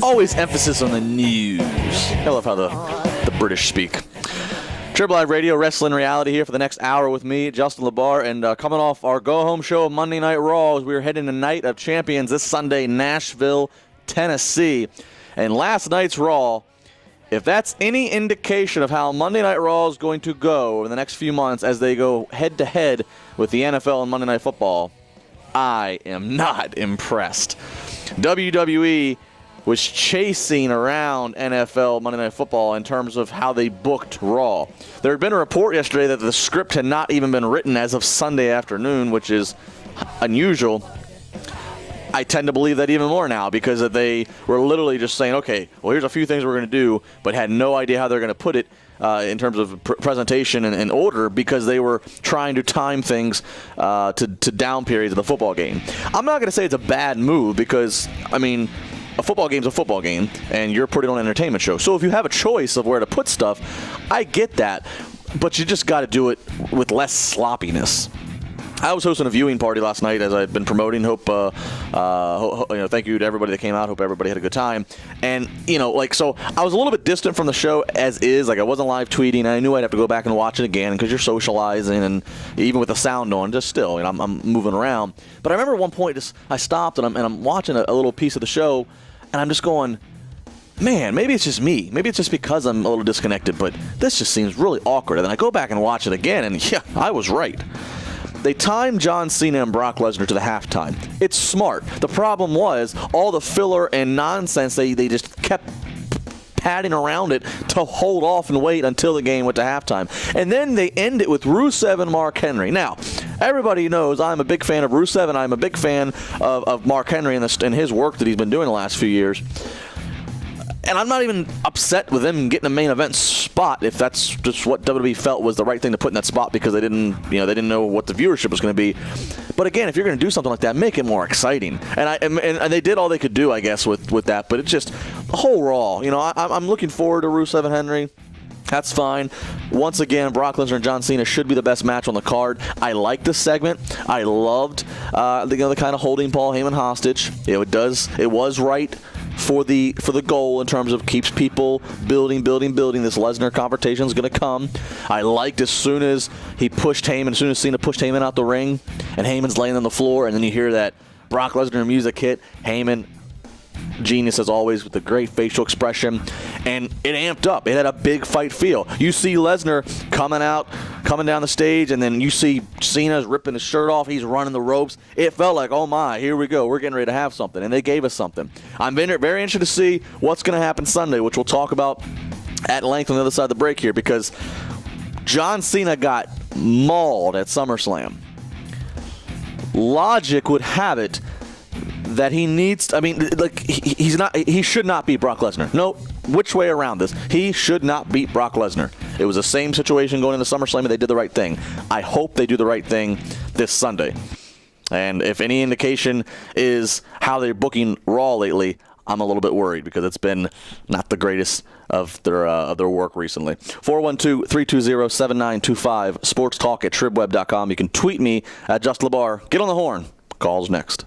Always emphasis on the news. I love how the British speak. TribLIVE Radio, Wrestling Reality here for the next hour with me, Justin LaBar, and coming off our go-home show of Monday Night Raw as we were heading to Night of Champions this Sunday, Nashville, Tennessee. And last night's Raw, if that's any indication of how Monday Night Raw is going to go over the next few months as they go head-to-head with the NFL and Monday Night Football, I am not impressed. WWE was chasing around NFL Monday Night Football in terms of how they booked Raw. There had been a report yesterday that the script had not even been written as of Sunday afternoon, which is unusual. I tend to believe that even more now because they were literally just saying, okay, well, here's a few things we're going to do, but had no idea how they're going to put it in terms of presentation and order because they were trying to time things to down periods of the football game. I'm not going to say it's a bad move because, I mean, a football game's a football game, and you're putting on an entertainment show. So if you have a choice of where to put stuff, I get that, but you just got to do it with less sloppiness. I was hosting a viewing party last night, as I've been promoting. Thank you to everybody that came out. Hope everybody had a good time. And so I was a little bit distant from the show as is. Like I wasn't live tweeting. I knew I'd have to go back and watch it again because you're socializing, and even with the sound on, just still, I'm moving around. But I remember at one point, I stopped and I'm watching a little piece of the show, and I'm just going, man, maybe it's just me. Maybe it's just because I'm a little disconnected, but this just seems really awkward. And then I go back and watch it again, and yeah, I was right. They timed John Cena and Brock Lesnar to the halftime. It's smart. The problem was all the filler and nonsense, they just kept padding around it to hold off and wait until the game went to halftime. And then they end it with Rusev and Mark Henry. Now, everybody knows I'm a big fan of Rusev, and I'm a big fan of Mark Henry and his work that he's been doing the last few years. And I'm not even upset with them getting a main event spot if that's just what WWE felt was the right thing to put in that spot because they didn't know what the viewership was going to be. But again, if you're going to do something like that, make it more exciting. And they did all they could do, I guess, with that. But it's just the whole Raw. I'm looking forward to Rusev and Henry. That's fine. Once again, Brock Lesnar and John Cena should be the best match on the card. I like this segment. I loved the kind of holding Paul Heyman hostage. It was right for the goal in terms of keeps people building. This Lesnar confrontation is going to come. I liked as soon as Cena pushed Heyman out the ring, and Heyman's laying on the floor, and then you hear that Brock Lesnar music hit. Heyman, genius as always with the great facial expression, and it amped up. It had a big fight feel. You see Lesnar coming down the stage, and then you see Cena's ripping his shirt off. He's running the ropes. It felt like, oh my, here we go. We're getting ready to have something, and they gave us something. I'm very interested to see what's going to happen Sunday, which we'll talk about at length on the other side of the break here, because John Cena got mauled at SummerSlam. Logic would have it that he should not beat Brock Lesnar. No, which way around this? He should not beat Brock Lesnar. It was the same situation going into SummerSlam, and they did the right thing. I hope they do the right thing this Sunday. And if any indication is how they're booking Raw lately, I'm a little bit worried because it's been not the greatest of their work recently. 412-320-7925, sportstalk@tribweb.com. You can tweet me at JustLaBar. Get on the horn. Calls next.